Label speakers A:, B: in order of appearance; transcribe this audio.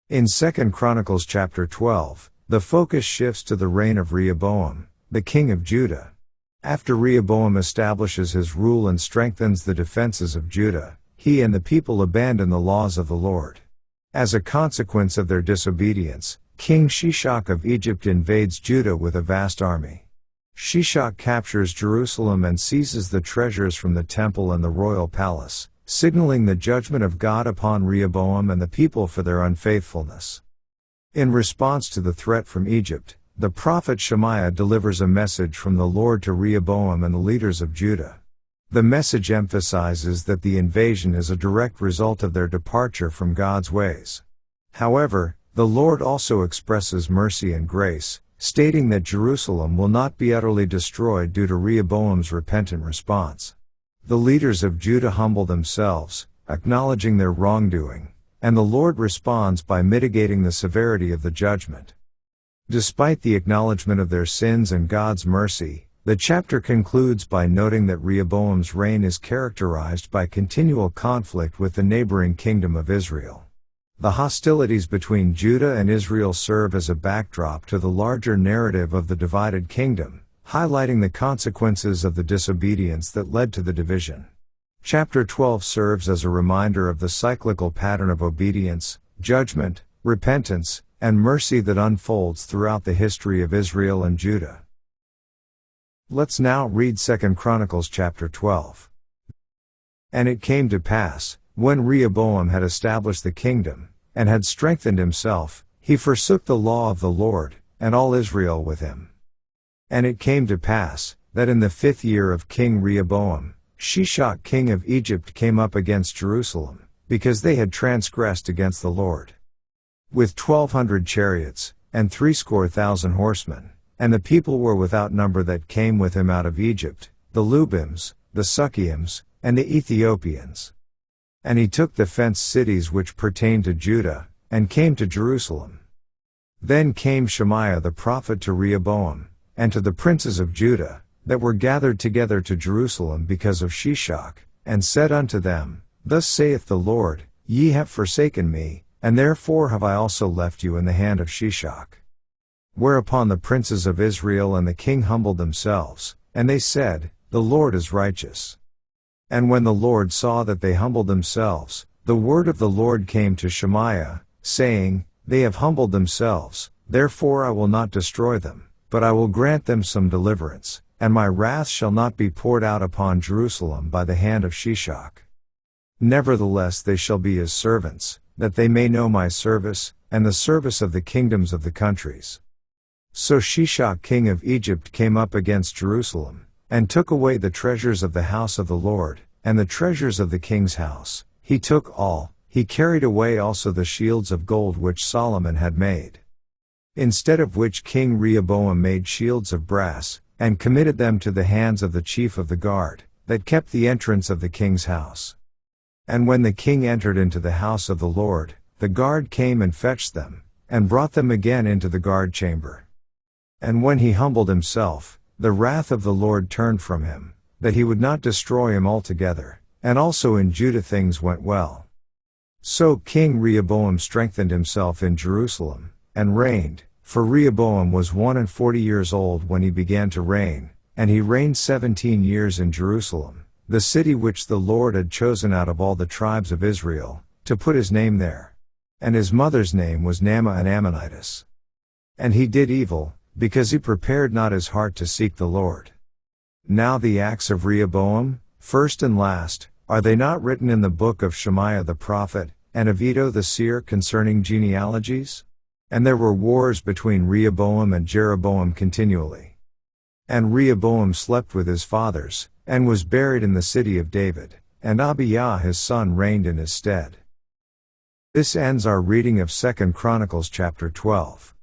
A: In 2 Chronicles chapter 12, the focus shifts to the reign of Rehoboam, the king of Judah. After Rehoboam establishes his rule and strengthens the defenses of Judah, he and the people abandon the laws of the Lord. As a consequence of their disobedience, King Shishak of Egypt invades Judah with a vast army. Shishak captures Jerusalem and seizes the treasures from the temple and the royal palace, signaling the judgment of God upon Rehoboam and the people for their unfaithfulness. In response to the threat from Egypt, the prophet Shemaiah delivers a message from the Lord to Rehoboam and the leaders of Judah. The message emphasizes that the invasion is a direct result of their departure from God's ways. However, the Lord also expresses mercy and grace, stating that Jerusalem will not be utterly destroyed due to Rehoboam's repentant response. The leaders of Judah humble themselves, acknowledging their wrongdoing, and the Lord responds by mitigating the severity of the judgment. Despite the acknowledgement of their sins and God's mercy, the chapter concludes by noting that Rehoboam's reign is characterized by continual conflict with the neighboring kingdom of Israel. The hostilities between Judah and Israel serve as a backdrop to the larger narrative of the divided kingdom, highlighting the consequences of the disobedience that led to the division. Chapter 12 serves as a reminder of the cyclical pattern of obedience, judgment, repentance, and mercy that unfolds throughout the history of Israel and Judah. Let's now read 2 Chronicles chapter 12. And it came to pass, when Rehoboam had established the kingdom, and had strengthened himself, he forsook the law of the Lord, and all Israel with him. And it came to pass, that in the 5th year of King Rehoboam, Shishak king of Egypt came up against Jerusalem, because they had transgressed against the Lord. With 1,200 chariots, and 70,000 horsemen, and the people were without number that came with him out of Egypt, the Lubims, the Sukkiims, and the Ethiopians. And he took the fenced cities which pertained to Judah, and came to Jerusalem. Then came Shemaiah the prophet to Rehoboam, and to the princes of Judah, that were gathered together to Jerusalem because of Shishak, and said unto them, Thus saith the Lord, Ye have forsaken me, and therefore have I also left you in the hand of Shishak. Whereupon the princes of Israel and the king humbled themselves, and they said, The Lord is righteous. And when the Lord saw that they humbled themselves, the word of the Lord came to Shemaiah, saying, They have humbled themselves, therefore I will not destroy them, but I will grant them some deliverance, and my wrath shall not be poured out upon Jerusalem by the hand of Shishak. Nevertheless they shall be his servants, that they may know my service, and the service of the kingdoms of the countries. So Shishak king of Egypt came up against Jerusalem, and took away the treasures of the house of the Lord, and the treasures of the king's house. He took all, he carried away also the shields of gold which Solomon had made. Instead of which King Rehoboam made shields of brass, and committed them to the hands of the chief of the guard, that kept the entrance of the king's house. And when the king entered into the house of the Lord, the guard came and fetched them, and brought them again into the guard chamber. And when he humbled himself, the wrath of the Lord turned from him, that he would not destroy him altogether, and also in Judah things went well. So King Rehoboam strengthened himself in Jerusalem, and reigned, for Rehoboam was 41 years old when he began to reign, and he reigned 17 years in Jerusalem, the city which the Lord had chosen out of all the tribes of Israel, to put his name there. And his mother's name was Naamah an Ammonitess. And he did evil, because he prepared not his heart to seek the Lord. Now the acts of Rehoboam, first and last, are they not written in the book of Shemaiah the prophet, and of Iddo the seer concerning genealogies? And there were wars between Rehoboam and Jeroboam continually. And Rehoboam slept with his fathers, and was buried in the city of David, and Abijah his son reigned in his stead. This ends our reading of 2 Chronicles chapter 12.